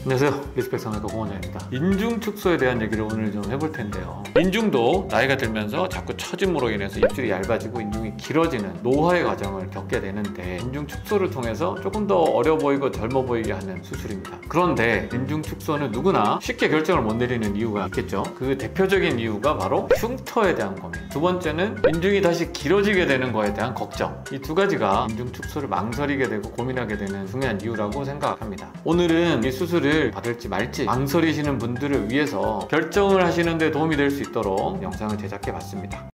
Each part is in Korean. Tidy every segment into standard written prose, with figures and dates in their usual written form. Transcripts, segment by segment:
안녕하세요, 리스펙 성형외과 공원장입니다. 인중 축소에 대한 얘기를 오늘 좀 해볼 텐데요. 인중도 나이가 들면서 자꾸 처짐으로 인해서 입술이 얇아지고 인중이 길어지는 노화의 과정을 겪게 되는데, 인중 축소를 통해서 조금 더 어려 보이고 젊어 보이게 하는 수술입니다. 그런데 인중 축소는 누구나 쉽게 결정을 못 내리는 이유가 있겠죠. 그 대표적인 이유가 바로 흉터에 대한 고민, 두 번째는 인중이 다시 길어지게 되는 거에 대한 걱정. 이 두 가지가 인중 축소를 망설이게 되고 고민하게 되는 중요한 이유라고 생각합니다. 오늘은 이 수술을 받을지 말지 망설이시는 분들을 위해서 결정을 하시는 데 도움이 될 수 있도록 영상을 제작해 봤습니다.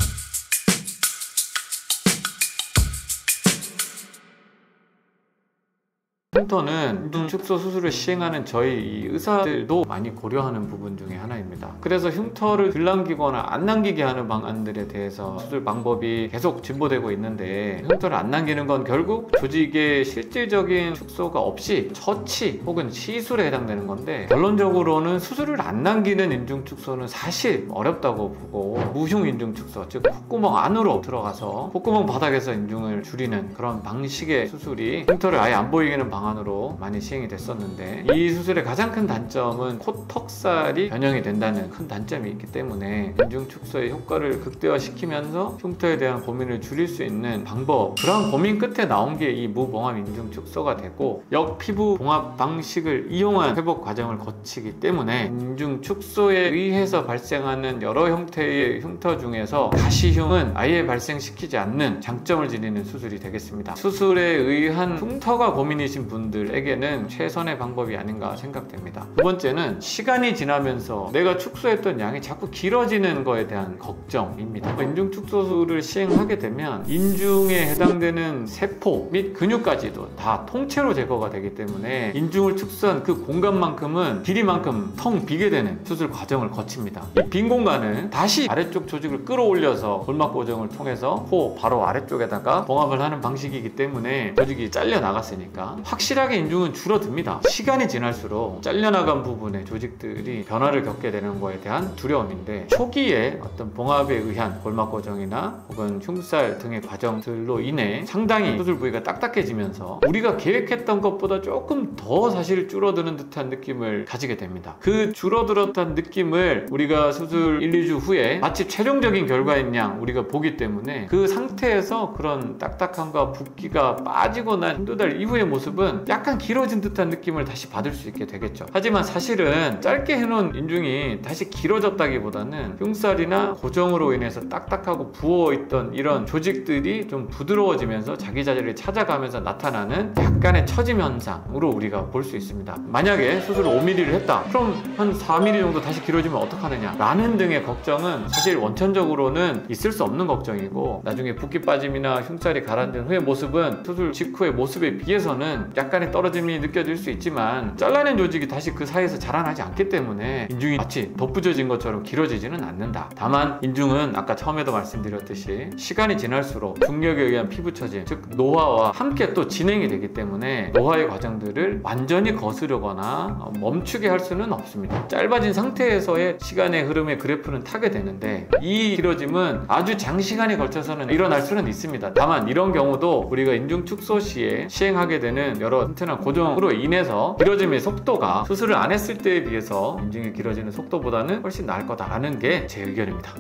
흉터는 인중 축소 수술을 시행하는 저희 의사들도 많이 고려하는 부분 중에 하나입니다. 그래서 흉터를 덜 남기거나 안 남기게 하는 방안들에 대해서 수술 방법이 계속 진보되고 있는데, 흉터를 안 남기는 건 결국 조직의 실질적인 축소가 없이 처치 혹은 시술에 해당되는 건데, 결론적으로는 수술을 안 남기는 인중 축소는 사실 어렵다고 보고, 무흉 인중 축소, 즉 콧구멍 안으로 들어가서 콧구멍 바닥에서 인중을 줄이는 그런 방식의 수술이 흉터를 아예 안 보이게 하는 방안으로 많이 시행이 됐었는데, 이 수술의 가장 큰 단점은 코 턱살이 변형이 된다는 큰 단점이 있기 때문에 인중 축소의 효과를 극대화시키면서 흉터에 대한 고민을 줄일 수 있는 방법, 그런 고민 끝에 나온 게 이 무봉합 인중 축소가 되고, 역피부 봉합 방식을 이용한 회복 과정을 거치기 때문에 인중 축소에 의해서 발생하는 여러 형태의 흉터 중에서 가시흉은 아예 발생시키지 않는 장점을 지니는 수술이 되겠습니다. 수술에 의한 흉터가 고민이신 분들에게는 최선의 방법이 아닌가 생각됩니다. 두 번째는 시간이 지나면서 내가 축소했던 양이 자꾸 길어지는 거에 대한 걱정입니다. 인중 축소술을 시행하게 되면 인중에 해당되는 세포 및 근육까지도 다 통째로 제거가 되기 때문에 인중을 축소한 그 공간만큼은 길이만큼 텅 비게 되는 수술 과정을 거칩니다. 이 빈 공간은 다시 아래쪽 조직을 끌어올려서 골막 고정을 통해서 코 바로 아래쪽에다가 봉합을 하는 방식이기 때문에 조직이 잘려 나갔으니까 확실하게 인중은 줄어듭니다. 시간이 지날수록 잘려나간 부분의 조직들이 변화를 겪게 되는 거에 대한 두려움인데, 초기에 어떤 봉합에 의한 골막 고정이나 혹은 흉살 등의 과정들로 인해 상당히 수술 부위가 딱딱해지면서 우리가 계획했던 것보다 조금 더 사실 줄어드는 듯한 느낌을 가지게 됩니다. 그 줄어들었던 느낌을 우리가 수술 1, 2주 후에 마치 최종적인 결과인 양 우리가 보기 때문에, 그 상태에서 그런 딱딱함과 붓기가 빠지고 난 한두 달 이후의 모습은 약간 길어진 듯한 느낌을 다시 받을 수 있게 되겠죠. 하지만 사실은 짧게 해놓은 인중이 다시 길어졌다기보다는 흉살이나 고정으로 인해서 딱딱하고 부어있던 이런 조직들이 좀 부드러워지면서 자기 자리를 찾아가면서 나타나는 약간의 처짐 현상으로 우리가 볼 수 있습니다. 만약에 수술을 5mm를 했다, 그럼 한 4mm 정도 다시 길어지면 어떡하느냐 라는 등의 걱정은 사실 원천적으로는 있을 수 없는 걱정이고, 나중에 붓기 빠짐이나 흉살이 가라앉은 후의 모습은 수술 직후의 모습에 비해서는 약간의 떨어짐이 느껴질 수 있지만, 잘라낸 조직이 다시 그 사이에서 자라나지 않기 때문에 인중이 마치 덧붙여진 것처럼 길어지지는 않는다. 다만 인중은 아까 처음에도 말씀드렸듯이 시간이 지날수록 중력에 의한 피부 처짐, 즉 노화와 함께 또 진행이 되기 때문에 노화의 과정들을 완전히 거스르거나 멈추게 할 수는 없습니다. 짧아진 상태에서의 시간의 흐름의 그래프는 타게 되는데, 이 길어짐은 아주 장시간에 걸쳐서는 일어날 수는 있습니다. 다만 이런 경우도 우리가 인중 축소 시에 시행하게 되는 여러 튼튼한 고정으로 인해서 길어짐의 속도가 수술을 안 했을 때에 비해서 인중이 길어지는 속도보다는 훨씬 나을 거다라는 게 제 의견입니다.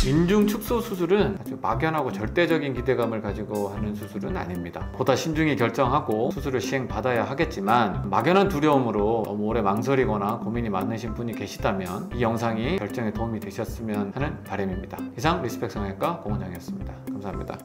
인중 축소 수술은 아주 막연하고 절대적인 기대감을 가지고 하는 수술은 아닙니다. 보다 신중히 결정하고 수술을 시행받아야 하겠지만, 막연한 두려움으로 너무 오래 망설이거나 고민이 많으신 분이 계시다면 이 영상이 결정에 도움이 되셨으면 하는 바람입니다. 이상 리스펙 성형외과 공원장이었습니다. 감사합니다.